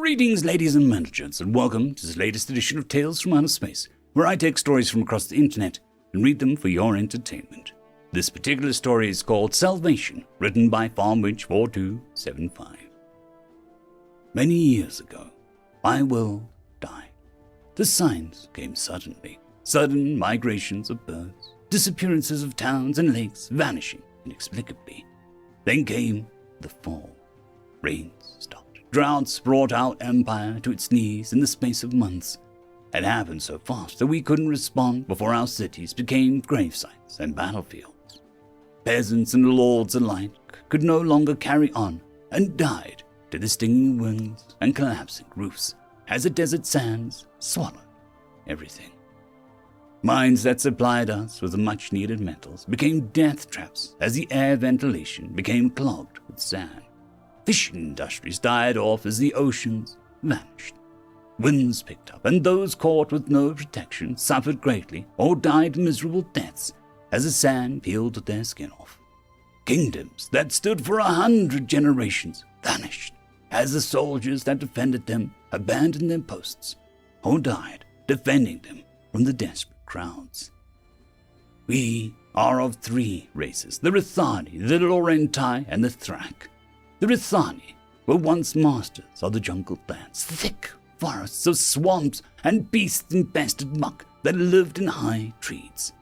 Greetings, ladies and gents, and welcome to this latest edition of Tales from Outer Space, where I take stories from across the internet and read them for your entertainment. This particular story is called Salvation, written by FarmWitch4275. Many years ago, my world died. The signs came suddenly. Sudden migrations of birds, disappearances of towns and lakes vanishing inexplicably. Then came the fall. Rains stopped. Droughts brought our empire to its knees in the space of months. It happened so fast that we couldn't respond before our cities became gravesites and battlefields. Peasants and lords alike could no longer carry on and died to the stinging winds and collapsing roofs as the desert sands swallowed everything. Mines that supplied us with the much-needed metals became death traps as the air ventilation became clogged with sand. Fishing industries died off as the oceans vanished. Winds picked up, and those caught with no protection suffered greatly or died miserable deaths as the sand peeled their skin off. Kingdoms that stood for 100 generations vanished as the soldiers that defended them abandoned their posts or died defending them from the desperate crowds. We are of three races, the Rithani, the Laurenti, and the Thrak. The Rithani were once masters of the jungle lands, thick forests of swamps and beast-infested muck that lived in high trees.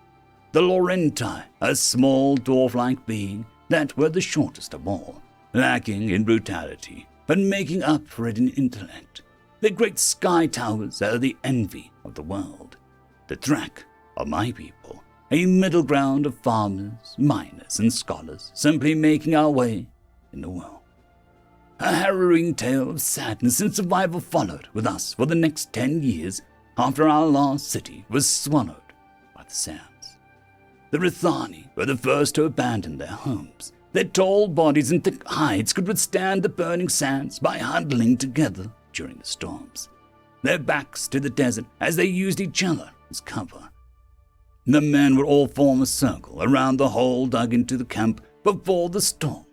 The Laurenti, a small dwarf-like being that were the shortest of all, lacking in brutality, but making up for it in intellect. Their great sky towers are the envy of the world. The Thrak are my people, a middle ground of farmers, miners, and scholars, simply making our way in the world. A harrowing tale of sadness and survival followed with us for the next 10 years after our last city was swallowed by the sands. The Rithani were the first to abandon their homes. Their tall bodies and thick hides could withstand the burning sands by huddling together during the storms, their backs to the desert as they used each other as cover. The men would all form a circle around the hole dug into the camp before the storm,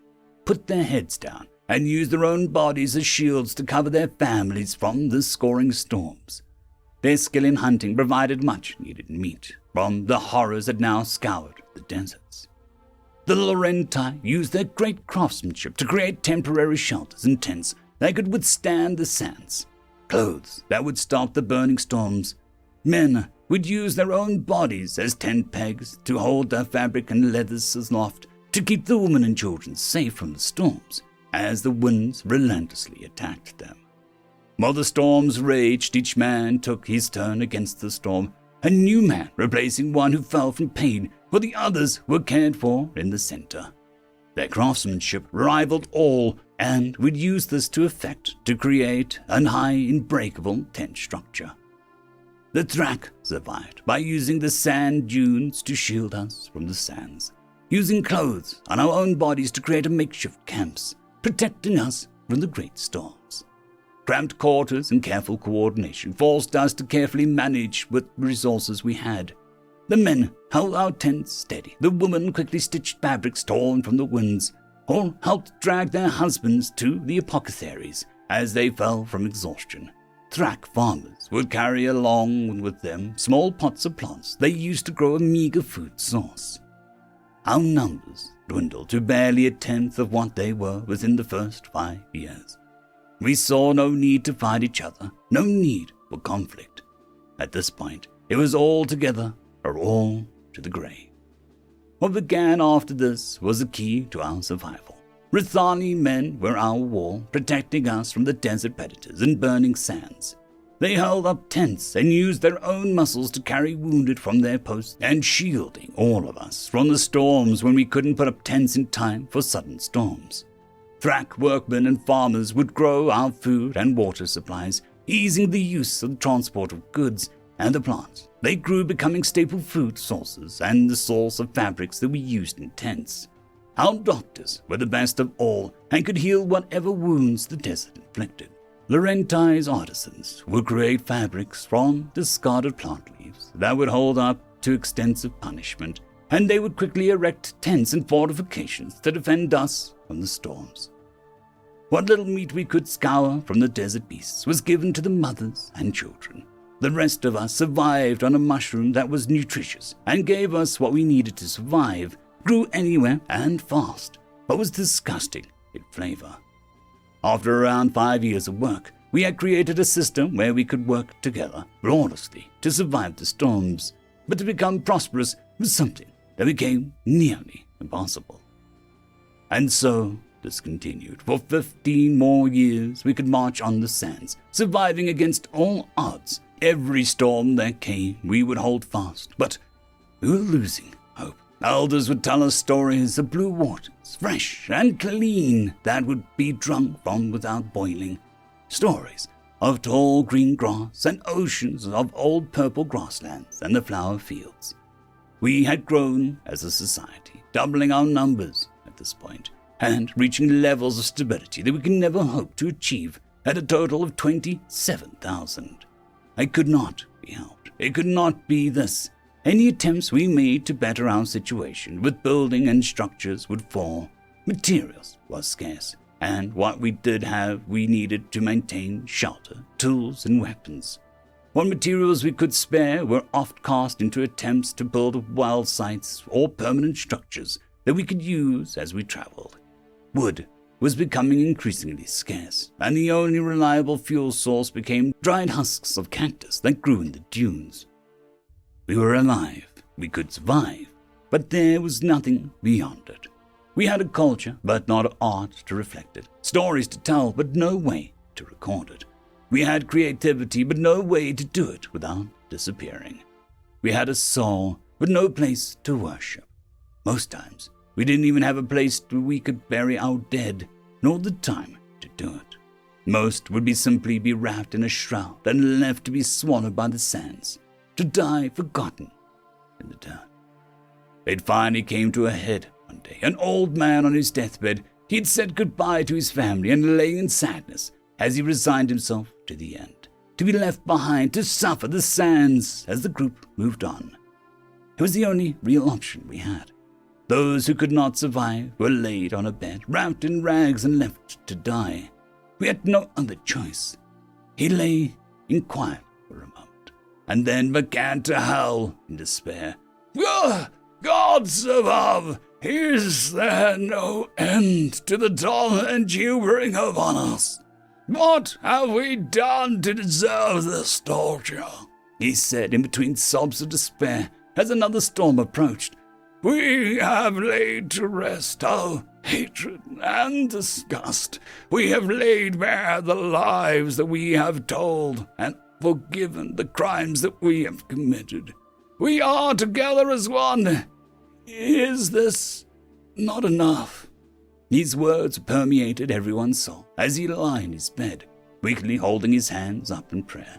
put their heads down, and use their own bodies as shields to cover their families from the scoring storms. Their skill in hunting provided much-needed meat from the horrors that now scoured the deserts. The Laurenti used their great craftsmanship to create temporary shelters and tents that could withstand the sands, clothes that would stop the burning storms. Men would use their own bodies as tent pegs to hold their fabric and leathers aloft to keep the women and children safe from the storms, as the winds relentlessly attacked them. While the storms raged, each man took his turn against the storm, a new man replacing one who fell from pain, while the others were cared for in the center. Their craftsmanship rivaled all, and would use this to effect to create an high, unbreakable tent structure. The Thrak survived by using the sand dunes to shield us from the sands, using clothes on our own bodies to create makeshift camps, protecting us from the great storms. Cramped quarters and careful coordination forced us to carefully manage what resources we had. The men held our tents steady. The women quickly stitched fabrics torn from the winds, or helped drag their husbands to the apothecaries as they fell from exhaustion. Thrak farmers would carry along with them small pots of plants they used to grow a meager food source. Our numbers dwindled to barely a tenth of what they were within the first 5 years. We saw no need to fight each other, no need for conflict. At this point, it was all together or all to the grave. What began after this was the key to our survival. Rithani men were our wall, protecting us from the desert predators and burning sands. They held up tents and used their own muscles to carry wounded from their posts and shielding all of us from the storms when we couldn't put up tents in time for sudden storms. Thrak workmen and farmers would grow our food and water supplies, easing the use of the transport of goods and the plants they grew, becoming staple food sources and the source of fabrics that we used in tents. Our doctors were the best of all and could heal whatever wounds the desert inflicted. Laurenti's artisans would create fabrics from discarded plant leaves that would hold up to extensive punishment, and they would quickly erect tents and fortifications to defend us from the storms. What little meat we could scour from the desert beasts was given to the mothers and children. The rest of us survived on a mushroom that was nutritious and gave us what we needed to survive, grew anywhere and fast, but was disgusting in flavor. After around 5 years of work, we had created a system where we could work together flawlessly to survive the storms, but to become prosperous was something that became nearly impossible. And so this continued. For 15 more years, we could march on the sands, surviving against all odds. Every storm that came, we would hold fast, but we were losing hope. Elders would tell us stories of blue waters, fresh and clean, that would be drunk from without boiling. Stories of tall green grass and oceans of old purple grasslands and the flower fields. We had grown as a society, doubling our numbers at this point, and reaching levels of stability that we could never hope to achieve at a total of 27,000. I could not be helped. It could not be this. Any attempts we made to better our situation with building and structures would fall. Materials was scarce, and what we did have we needed to maintain shelter, tools, and weapons. What materials we could spare were oft cast into attempts to build wild sites or permanent structures that we could use as we traveled. Wood was becoming increasingly scarce, and the only reliable fuel source became dried husks of cactus that grew in the dunes. We were alive, we could survive, but there was nothing beyond it. We had a culture, but not art to reflect it, stories to tell, but no way to record it. We had creativity, but no way to do it without disappearing. We had a soul, but no place to worship. Most times, we didn't even have a place where we could bury our dead, nor the time to do it. Most would simply be wrapped in a shroud and left to be swallowed by the sands, to die forgotten in the dirt. It finally came to a head one day. An old man on his deathbed, he had said goodbye to his family and lay in sadness as he resigned himself to the end, to be left behind to suffer the sands as the group moved on. It was the only real option we had. Those who could not survive were laid on a bed, wrapped in rags and left to die. We had no other choice. He lay in quiet for a moment, and then began to howl in despair. Gods above, is there no end to the torment you bring upon us? What have we done to deserve this torture? He said in between sobs of despair as another storm approached. We have laid to rest our hatred and disgust. We have laid bare the lives that we have told and forgiven the crimes that we have committed. We are together as one. Is this not enough? These words permeated everyone's soul as he lay in his bed, weakly holding his hands up in prayer.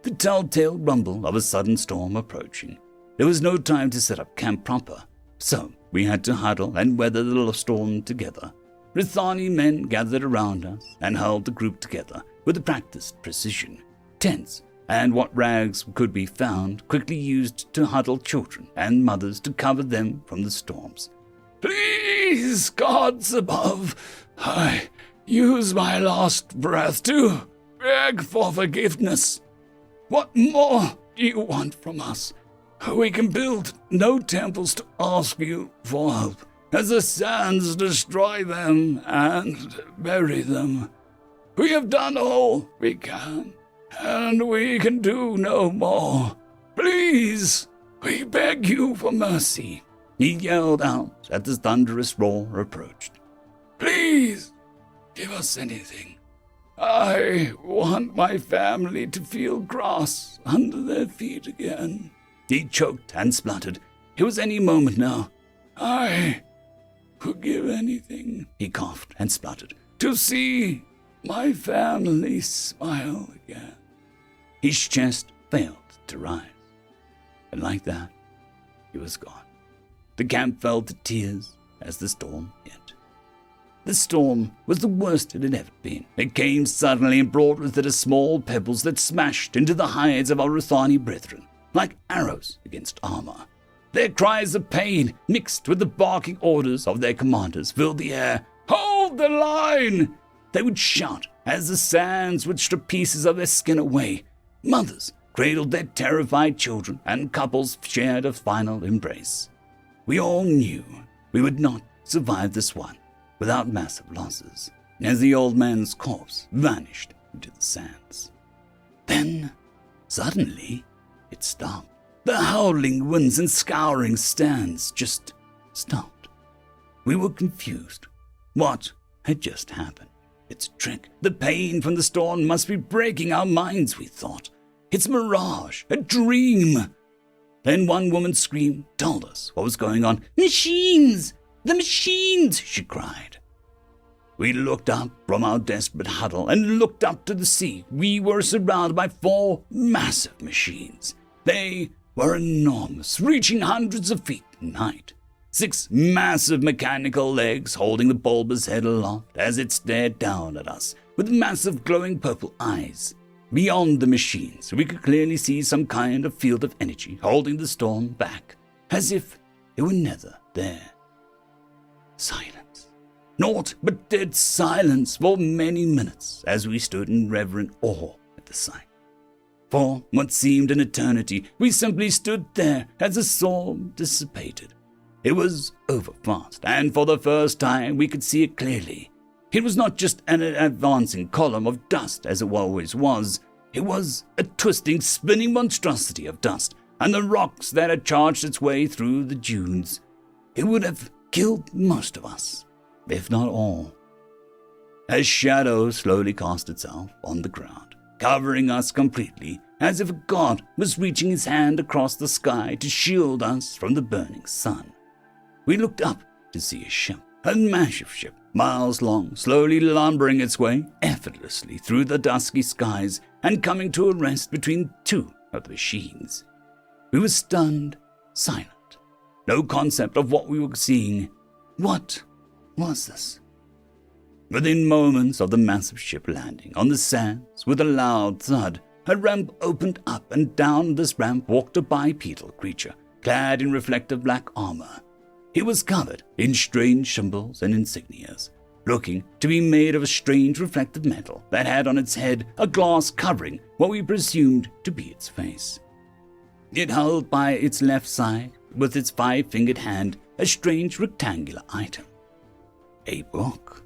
The telltale rumble of a sudden storm approaching. There was no time to set up camp proper, so we had to huddle and weather the storm together. Rithani men gathered around us and held the group together with a practiced precision. Tents and what rags could be found quickly used to huddle children and mothers to cover them from the storms. Please, gods above, I use my last breath to beg for forgiveness. What more do you want from us? We can build no temples to ask you for help, as the sands destroy them and bury them. We have done all we can, and we can do no more. Please, we beg you for mercy. He yelled out as the thunderous roar approached. Please, give us anything. I want my family to feel grass under their feet again. He choked and spluttered. It was any moment now. I would give anything, he coughed and spluttered, to see my family smile again. His chest failed to rise, and like that, he was gone. The camp fell to tears as the storm hit. The storm was the worst it had ever been. It came suddenly and brought with it a small pebbles that smashed into the hides of our Rithani brethren, like arrows against armor. Their cries of pain, mixed with the barking orders of their commanders, filled the air. Hold the line! They would shout as the sands would strip pieces of their skin away. Mothers cradled their terrified children, and couples shared a final embrace. We all knew we would not survive this one without massive losses, as the old man's corpse vanished into the sands. Then, suddenly, it stopped. The howling winds and scouring sands just stopped. We were confused. What had just happened? It's a trick. The pain from the storm must be breaking our minds, we thought. It's a mirage, a dream. Then one woman's scream told us what was going on. "Machines! The machines!" she cried. We looked up from our desperate huddle and looked up to the sea. We were surrounded by 4 massive machines. They were enormous, reaching hundreds of feet in height. 6 massive mechanical legs holding the bulbous head aloft as it stared down at us with massive glowing purple eyes. Beyond the machines, we could clearly see some kind of field of energy holding the storm back, as if it were never there. Silence. Naught but dead silence for many minutes as we stood in reverent awe at the sight. For what seemed an eternity, we simply stood there as the storm dissipated. It was over fast, and for the first time we could see it clearly. It was not just an advancing column of dust as it always was. It was a twisting, spinning monstrosity of dust, and the rocks that had charged its way through the dunes. It would have killed most of us, if not all. As shadow slowly cast itself on the ground, covering us completely, as if a god was reaching his hand across the sky to shield us from the burning sun. We looked up to see a ship, a massive ship, miles long, slowly lumbering its way effortlessly through the dusky skies and coming to a rest between 2 of the machines. We were stunned, silent, no concept of what we were seeing. What was this? Within moments of the massive ship landing on the sands with a loud thud, a ramp opened up, and down this ramp walked a bipedal creature, clad in reflective black armor. He was covered in strange symbols and insignias, looking to be made of a strange reflective metal that had on its head a glass covering what we presumed to be its face. It held by its left side, with its 5-fingered hand, a strange rectangular item. A book.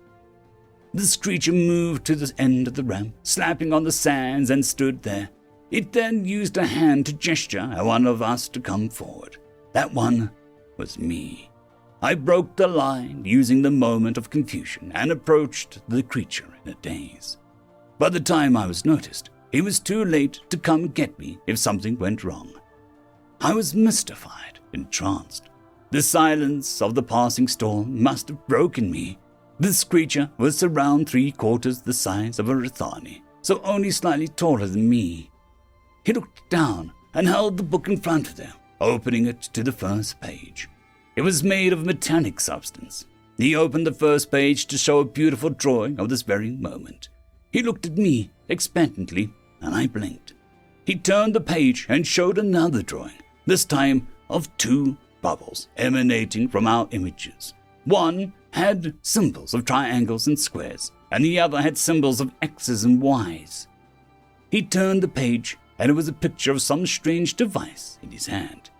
This creature moved to the end of the ramp, slapping on the sands, and stood there. It then used a hand to gesture at one of us to come forward. That one was me. I broke the line, using the moment of confusion, and approached the creature in a daze. By the time I was noticed, it was too late to come get me if something went wrong. I was mystified, entranced. The silence of the passing storm must have broken me. This creature was around 3/4 the size of a Rithani, so only slightly taller than me. He looked down and held the book in front of him, opening it to the first page. It was made of metallic substance. He opened the first page to show a beautiful drawing of this very moment. He looked at me expectantly, and I blinked. He turned the page and showed another drawing, this time of 2 bubbles emanating from our images. One had symbols of triangles and squares, and the other had symbols of X's and Y's. He turned the page, and it was a picture of some strange device in his hand.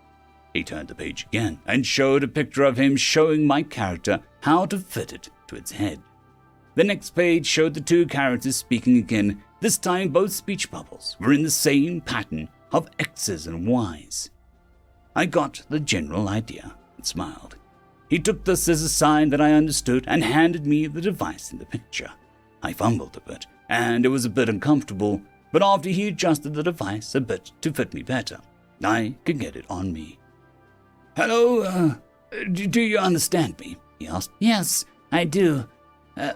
He turned the page again and showed a picture of him showing my character how to fit it to its head. The next page showed the 2 characters speaking again. This time both speech bubbles were in the same pattern of X's and Y's. I got the general idea and smiled. He took this as a sign that I understood and handed me the device in the picture. I fumbled a bit, and it was a bit uncomfortable, but after he adjusted the device a bit to fit me better, I could get it on me. "Hello, do you understand me?" he asked. "Yes, I do.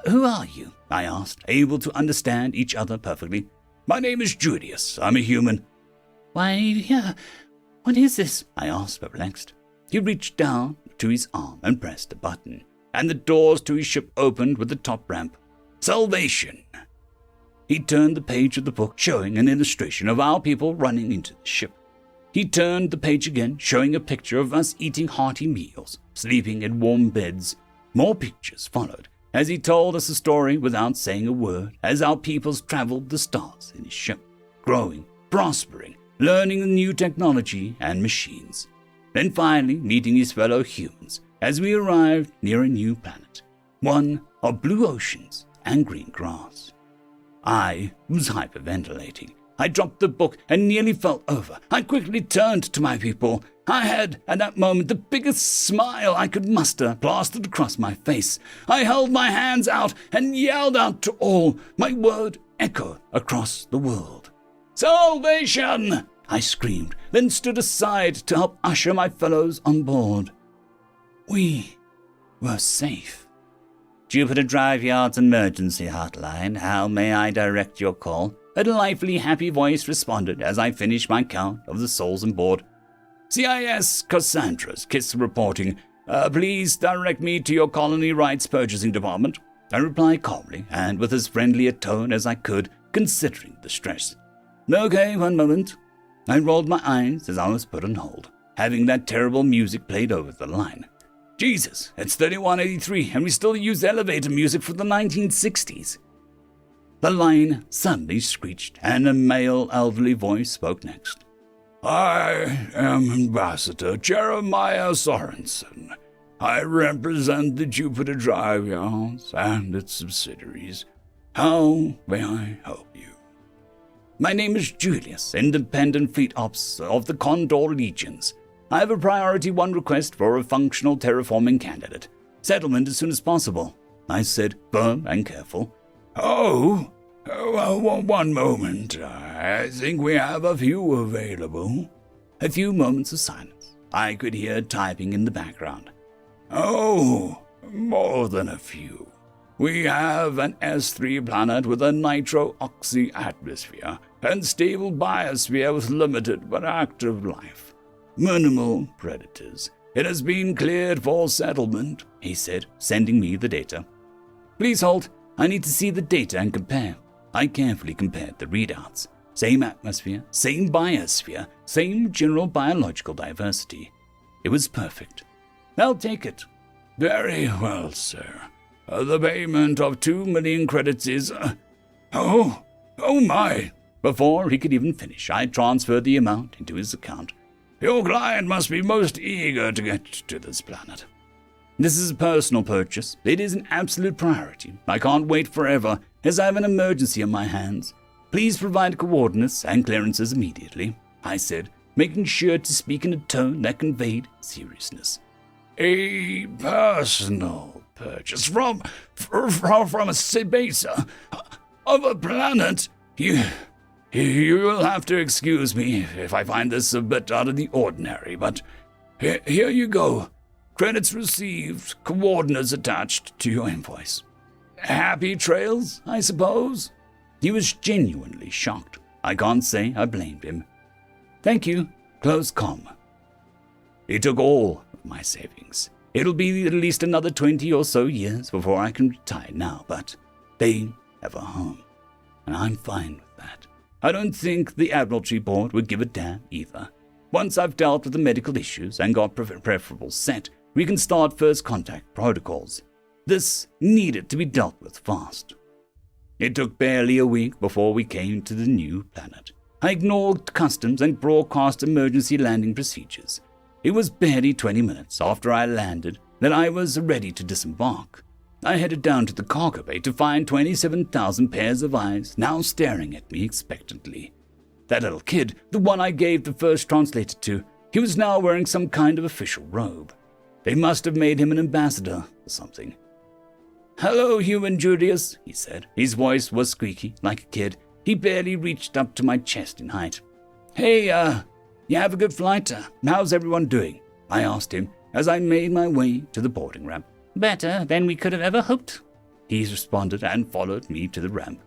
Who are you?" I asked, able to understand each other perfectly. "My name is Julius. I'm a human." "Why, what is this?" I asked, perplexed. He reached down to his arm and pressed a button, and the doors to his ship opened with the top ramp. "Salvation." He turned the page of the book, showing an illustration of our people running into the ship. He turned the page again, showing a picture of us eating hearty meals, sleeping in warm beds. More pictures followed, as he told us a story without saying a word, as our peoples traveled the stars in his ship, growing, prospering, learning the new technology and machines. Then finally meeting his fellow humans as we arrived near a new planet, one of blue oceans and green grass. I was hyperventilating. I dropped the book and nearly fell over. I quickly turned to my people. I had, at that moment, the biggest smile I could muster plastered across my face. I held my hands out and yelled out to all. My word echoed across the world. "Salvation!" I screamed, then stood aside to help usher my fellows on board. We were safe. "Jupiter Drive Yard's emergency hotline. How may I direct your call?" A delightfully happy voice responded as I finished my count of the souls on board. "CIS Cassandra's Kiss reporting. Please direct me to your colony rights purchasing department," I replied calmly and with as friendly a tone as I could, considering the stress. "Okay, one moment." I rolled my eyes as I was put on hold, having that terrible music played over the line. Jesus, it's 3183 and we still use elevator music from the 1960s. The line suddenly screeched and a male elderly voice spoke next. "I am Ambassador Jeremiah Sorensen. I represent the Jupiter Drive Yards and its subsidiaries. How may I help you?" "My name is Julius, Independent Fleet Ops of the Condor Legions. I have a Priority 1 request for a functional terraforming candidate. Settlement as soon as possible," I said, firm and careful. "Oh, one moment. I think we have a few available." A few moments of silence. I could hear typing in the background. "Oh, more than a few. We have an S3 planet with a nitro-oxy atmosphere and stable biosphere with limited but active life. Minimal predators. It has been cleared for settlement," he said, sending me the data. "Please hold. I need to see the data and compare." I carefully compared the readouts. Same atmosphere, same biosphere, same general biological diversity. It was perfect. "I'll take it." "Very well, sir. The payment of 2 million credits is... Oh my!" Before he could even finish, I transferred the amount into his account. "Your client must be most eager to get to this planet." "This is a personal purchase. It is an absolute priority. I can't wait forever, as I have an emergency on my hands. Please provide coordinates and clearances immediately," I said, making sure to speak in a tone that conveyed seriousness. "A personal purchase from a base of a planet? You will have to excuse me if I find this a bit out of the ordinary, but here you go. Credits received, coordinates attached to your invoice. Happy trails, I suppose?" He was genuinely shocked. I can't say I blamed him. "Thank you. Close comma." He took all of my savings. It'll be at least another 20 or so years before I can retire now, but they have a home, and I'm fine with that. I don't think the Admiralty Board would give a damn either. Once I've dealt with the medical issues and got preferables set, we can start first contact protocols. This needed to be dealt with fast. It took barely a week before we came to the new planet. I ignored customs and broadcast emergency landing procedures. It was barely 20 minutes after I landed that I was ready to disembark. I headed down to the cargo bay to find 27,000 pairs of eyes now staring at me expectantly. That little kid, the one I gave the first translator to, he was now wearing some kind of official robe. They must have made him an ambassador or something. "Hello, human Julius," he said. His voice was squeaky, like a kid. He barely reached up to my chest in height. "Hey, you have a good flight? How's everyone doing?" I asked him as I made my way to the boarding ramp. "Better than we could have ever hoped," he responded and followed me to the ramp.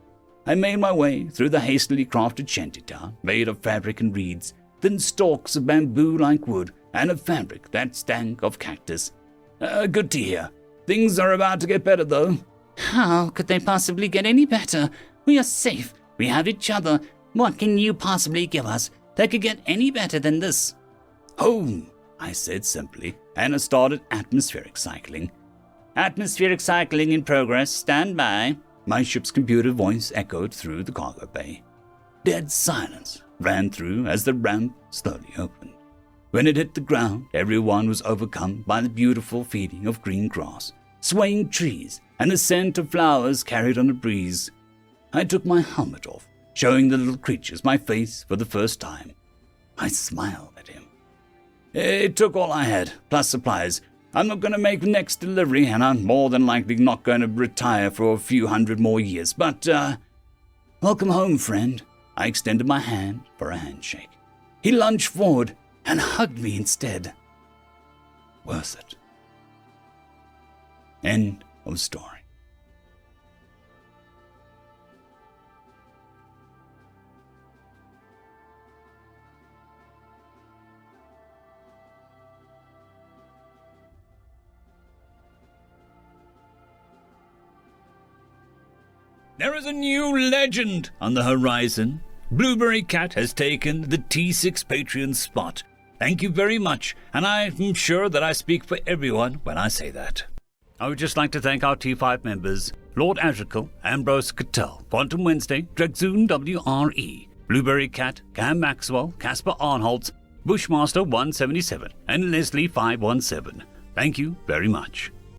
I made my way through the hastily crafted shantytown, made of fabric and reeds, thin stalks of bamboo-like wood, and a fabric that stank of cactus. Good to hear. Things are about to get better, though." "How could they possibly get any better? We are safe. We have each other. What can you possibly give us that could get any better than this?" "Home," I said simply, and I started atmospheric cycling. Atmospheric cycling in progress, stand by. My ship's computer voice echoed through the cargo bay. Dead silence ran through as the ramp slowly opened. When it hit the ground, everyone was overcome by the beautiful feeling of green grass, swaying trees, and the scent of flowers carried on a breeze. I took my helmet off, showing the little creatures my face for the first time. I smiled at him. It took all I had, plus supplies. I'm not going to make the next delivery, and I'm more than likely not going to retire for a few hundred more years, but, welcome home, friend. I extended my hand for a handshake. He lunged forward and hugged me instead. Worth it. End of story. There is a new legend on the horizon. Blueberry Cat has taken the T6 Patreon spot. Thank you very much, and I'm sure that I speak for everyone when I say that. I would just like to thank our T5 members, Lord Azrakel, Ambrose Cattell, Quantum Wednesday, Drexoon WRE, Blueberry Cat, Cam Maxwell, Casper Arnholtz, Bushmaster 177, and Leslie 517. Thank you very much.